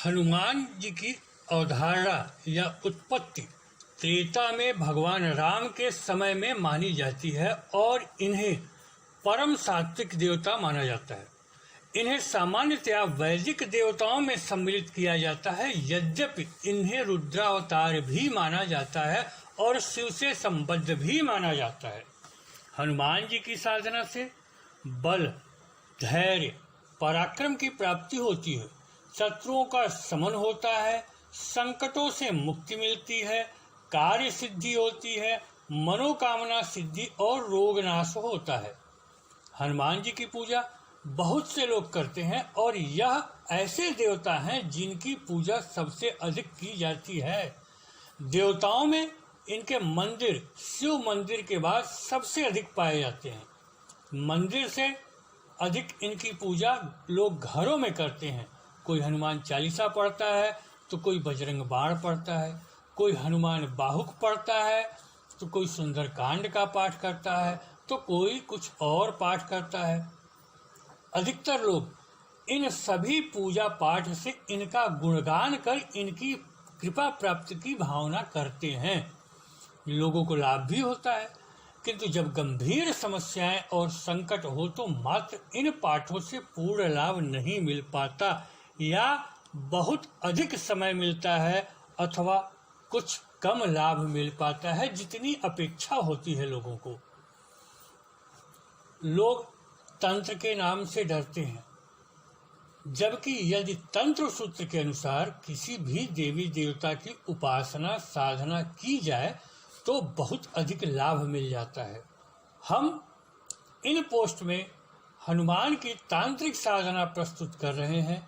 हनुमान जी की अवधारणा या उत्पत्ति त्रेता में भगवान राम के समय में मानी जाती है और इन्हें परम सात्विक देवता माना जाता है। इन्हें सामान्यतया वैदिक देवताओं में सम्मिलित किया जाता है, यद्यपि इन्हें रुद्रावतार भी माना जाता है और शिव से संबद्ध भी माना जाता है। हनुमान जी की साधना से बल, धैर्य, पराक्रम की प्राप्ति होती है, शत्रुओं का शमन होता है, संकटों से मुक्ति मिलती है, कार्य सिद्धि होती है, मनोकामना सिद्धि और रोग नाश होता है। हनुमान जी की पूजा बहुत से लोग करते हैं और यह ऐसे देवता हैं जिनकी पूजा सबसे अधिक की जाती है। देवताओं में इनके मंदिर शिव मंदिर के बाद सबसे अधिक पाए जाते हैं। मंदिर से अधिक इनकी पूजा लोग घरों में करते हैं। कोई हनुमान चालीसा पढ़ता है तो कोई बजरंग बाण पढ़ता है, कोई हनुमान बाहुक पढ़ता है तो कोई सुंदरकांड का पाठ करता है तो कोई कुछ और पाठ करता है। अधिकतर लोग इन सभी पूजा पाठ से इनका गुणगान कर इनकी कृपा प्राप्ति की भावना करते हैं। लोगों को लाभ भी होता है, किंतु जब गंभीर समस्याएं और संकट हो तो मात्र इन पाठों से पूर्ण लाभ नहीं मिल पाता या बहुत अधिक समय मिलता है अथवा कुछ कम लाभ मिल पाता है जितनी अपेक्षा होती है लोगों को। लोग तंत्र के नाम से डरते हैं, जबकि यदि तंत्र सूत्र के अनुसार किसी भी देवी देवता की उपासना साधना की जाए तो बहुत अधिक लाभ मिल जाता है। हम इन पोस्ट में हनुमान की तांत्रिक साधना प्रस्तुत कर रहे हैं।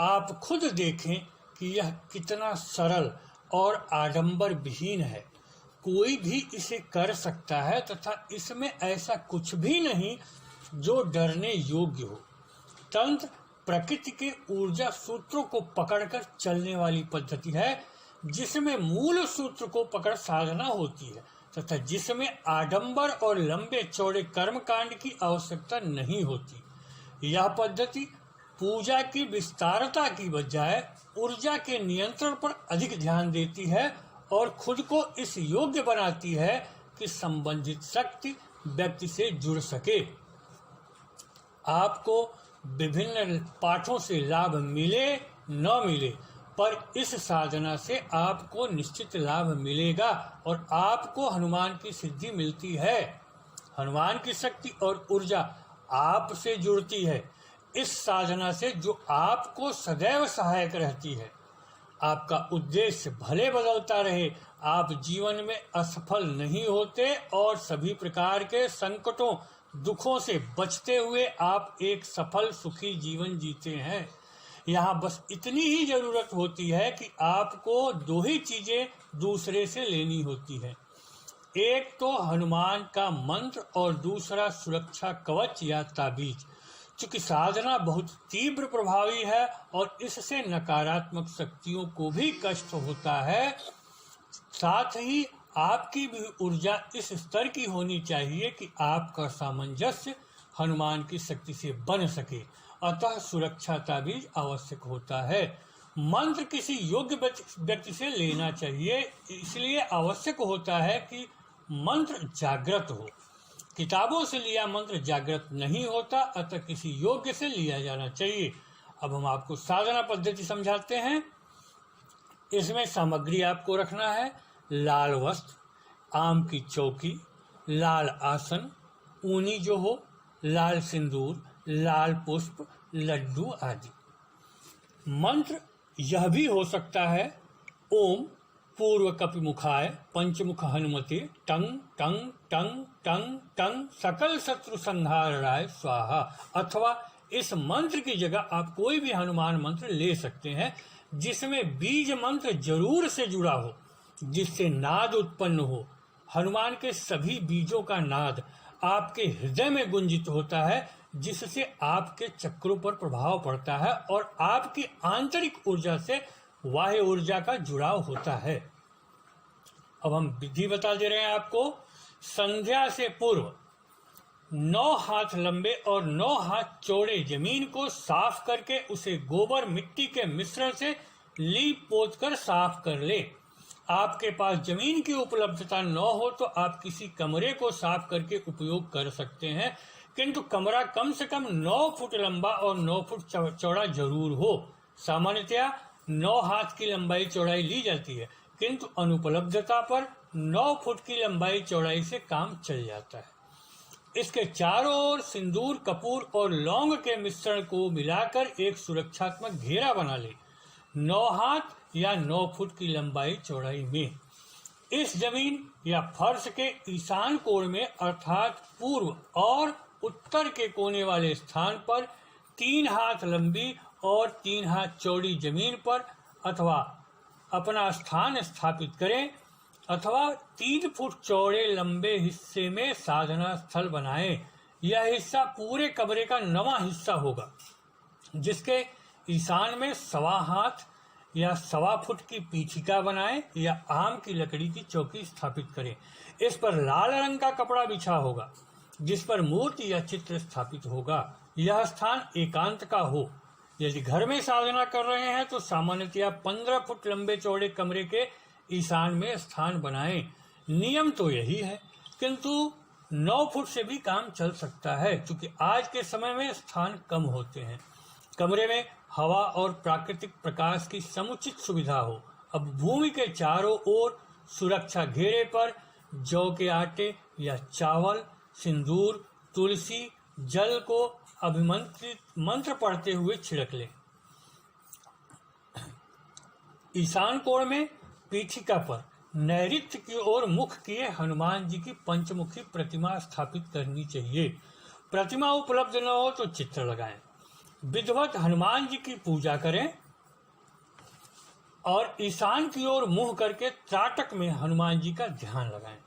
आप खुद देखें कि यह कितना सरल और आडंबर विहीन है। कोई भी इसे कर सकता है तथा इसमें ऐसा कुछ भी नहीं जो डरने योग्य हो। तंत्र प्रकृति के ऊर्जा सूत्रों को पकड़कर चलने वाली पद्धति है, जिसमें मूल सूत्र को पकड़ साधना होती है तथा जिसमें आडंबर और लंबे चौड़े कर्मकांड की आवश्यकता नहीं होती। यह पद्धति पूजा की विस्तारता की बजाय ऊर्जा के नियंत्रण पर अधिक ध्यान देती है और खुद को इस योग्य बनाती है कि संबंधित शक्ति व्यक्ति से जुड़ सके। आपको विभिन्न पाठों से लाभ मिले न मिले, पर इस साधना से आपको निश्चित लाभ मिलेगा और आपको हनुमान की सिद्धि मिलती है। हनुमान की शक्ति और ऊर्जा आप से जुड़ती है इस साधना से, जो आपको सदैव सहायक रहती है। आपका उद्देश्य भले बदलता रहे, आप जीवन में असफल नहीं होते और सभी प्रकार के संकटों दुखों से बचते हुए आप एक सफल सुखी जीवन जीते हैं। यहाँ बस इतनी ही जरूरत होती है कि आपको दो ही चीजें दूसरे से लेनी होती है, एक तो हनुमान का मंत्र और दूसरा सुरक्षा कवच या ताबीज। चूंकि साधना बहुत तीव्र प्रभावी है और इससे नकारात्मक शक्तियों को भी कष्ट होता है, साथ ही आपकी भी ऊर्जा इस स्तर की होनी चाहिए कि आपका सामंजस्य हनुमान की शक्ति से बन सके। अतः सुरक्षा ताबीज आवश्यक होता है। मंत्र किसी योग्य व्यक्ति से लेना चाहिए, इसलिए आवश्यक होता है कि मंत्र जागृत हो। किताबों से लिया मंत्र जागृत नहीं होता, अतः किसी योग्य से लिया जाना चाहिए। अब हम आपको साधना पद्धति समझाते हैं। इसमें सामग्री आपको रखना है लाल वस्त्र, आम की चौकी, लाल आसन, ऊनी जो हो, लाल सिंदूर, लाल पुष्प, लड्डू आदि। मंत्र यह भी हो सकता है ओम पूर्व कपिमुखाय पंचमुख हनुमते टंग टंग टंग टंग टंग सकल शत्रु संहारणाय स्वाहा, अथवा इस मंत्र की जगह आप कोई भी हनुमान मंत्र ले सकते हैं जिसमें बीज मंत्र जरूर से जुड़ा हो, जिससे नाद उत्पन्न हो। हनुमान के सभी बीजों का नाद आपके हृदय में गुंजित होता है, जिससे आपके चक्रों पर प्रभाव पड़ता है और आपकी आंतरिक ऊर्जा से बाह्य ऊर्जा का जुड़ाव होता है। अब हम विधि बता दे रहे हैं आपको। संध्या से पूर्व 9 हाथ लंबे और 9 हाथ चौड़े जमीन को साफ करके उसे गोबर मिट्टी के मिश्रण से लीप पोत कर साफ कर ले। आपके पास जमीन की उपलब्धता न हो तो आप किसी कमरे को साफ करके उपयोग कर सकते हैं, किंतु कमरा कम से कम 9 फुट लंबा और 9 फुट चौड़ा जरूर हो। सामान्यतया 9 हाथ की लंबाई चौड़ाई ली जाती है, किंतु अनुपलब्धता पर 9 फुट की लंबाई चौड़ाई से काम चल जाता है। इसके चारों ओर सिंदूर, कपूर और लौंग के मिश्रण को मिलाकर एक सुरक्षात्मक घेरा बना ले, 9 हाथ या 9 फुट की लंबाई चौड़ाई में। इस जमीन या फर्श के ईशान कोण में अर्थात पूर्व और उत्तर के कोने वाले स्थान पर 3 हाथ लंबी और 3 हाथ चौड़ी जमीन पर अथवा अपना स्थान स्थापित करें अथवा 3 फुट चौड़े लंबे हिस्से में साधना स्थल बनाएं। यह हिस्सा पूरे कमरे का 9वां हिस्सा होगा, जिसके ईशान में 1.25 हाथ या 1.25 फुट की पीठिका बनाएं या आम की लकड़ी की चौकी स्थापित करें। इस पर लाल रंग का कपड़ा बिछा होगा, जिस पर मूर्ति या चित्र स्थापित होगा। यह स्थान एकांत का हो। यदि घर में साधना कर रहे हैं तो सामान्यतया 15 फुट लंबे चौड़े कमरे के ईशान में स्थान बनाएं। नियम तो यही है, किंतु 9 फुट से भी काम चल सकता है, क्योंकि आज के समय में स्थान कम होते हैं। कमरे में हवा और प्राकृतिक प्रकाश की समुचित सुविधा हो। अब भूमि के चारों ओर सुरक्षा घेरे पर जौ के आटे या चावल, सिंदूर, तुलसी, जल को अभिमंत्रित मंत्र पढ़ते हुए छिड़क लें। ईशान कोण में पीठिका पर नैऋत्य की ओर मुख किए हनुमान जी की पंचमुखी प्रतिमा स्थापित करनी चाहिए। प्रतिमा उपलब्ध न हो तो चित्र लगाएं। विधिवत हनुमान जी की पूजा करें और ईशान की ओर मुंह करके त्राटक में हनुमान जी का ध्यान लगाएं।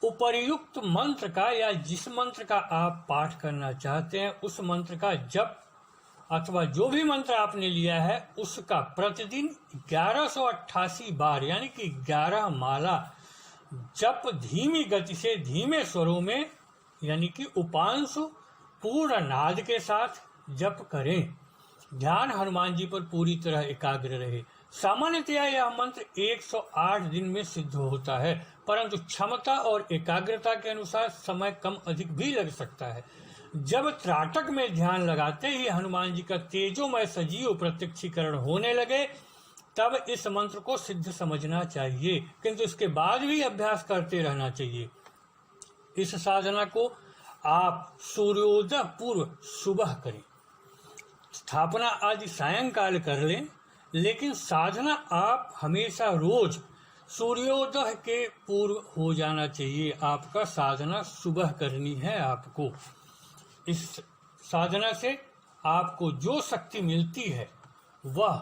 उपर्युक्त मंत्र का या जिस मंत्र का आप पाठ करना चाहते हैं उस मंत्र का जप अथवा जो भी मंत्र आपने लिया है उसका प्रतिदिन 1188 बार यानी कि 11 माला जप धीमी गति से धीमे स्वरों में यानी कि उपांशु पूर्ण नाद के साथ जप करें। ध्यान हनुमान जी पर पूरी तरह एकाग्र रहे। सामान्यतया यह मंत्र 108 दिन में सिद्ध होता है, परंतु क्षमता और एकाग्रता के अनुसार समय कम अधिक भी लग सकता है। जब त्राटक में ध्यान लगाते ही हनुमान जी का तेजोमय सजीव प्रत्यक्षीकरण होने लगे तब इस मंत्र को सिद्ध समझना चाहिए, किंतु इसके बाद भी अभ्यास करते रहना चाहिए। इस साधना को आप सूर्योदय पूर्व सुबह करें। स्थापना आदि सायंकाल कर लें, लेकिन साधना आप हमेशा रोज सूर्योदय के पूर्व हो जाना चाहिए। आपका साधना सुबह करनी है। आपको इस साधना से आपको जो शक्ति मिलती है वह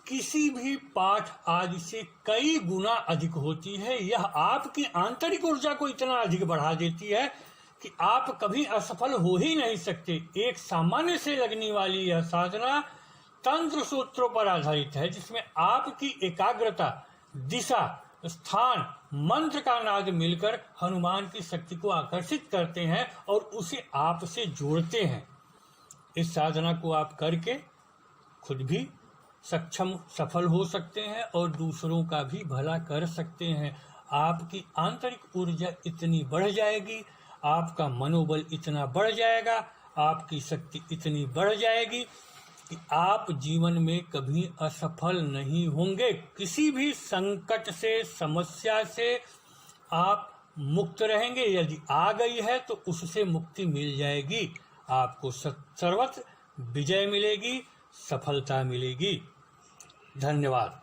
किसी भी पाठ आदि से कई गुना अधिक होती है। यह आपकी आंतरिक ऊर्जा को इतना अधिक बढ़ा देती है कि आप कभी असफल हो ही नहीं सकते। एक सामान्य से लगने वाली यह साधना तंत्र सूत्रों पर आधारित है, जिसमें आपकी एकाग्रता, दिशा, स्थान, मंत्र का नाद मिलकर हनुमान की शक्ति को आकर्षित करते हैं और उसे आपसे जोड़ते हैं। इस साधना को आप करके खुद भी सफल हो सकते हैं और दूसरों का भी भला कर सकते हैं। आपकी आंतरिक ऊर्जा इतनी बढ़ जाएगी, आपका मनोबल इतना बढ़ जाएगा, आपकी शक्ति इतनी बढ़ जाएगी कि आप जीवन में कभी असफल नहीं होंगे। किसी भी संकट से, समस्या से आप मुक्त रहेंगे। यदि आ गई है तो उससे मुक्ति मिल जाएगी। आपको सर्वत्र विजय मिलेगी, सफलता मिलेगी। धन्यवाद।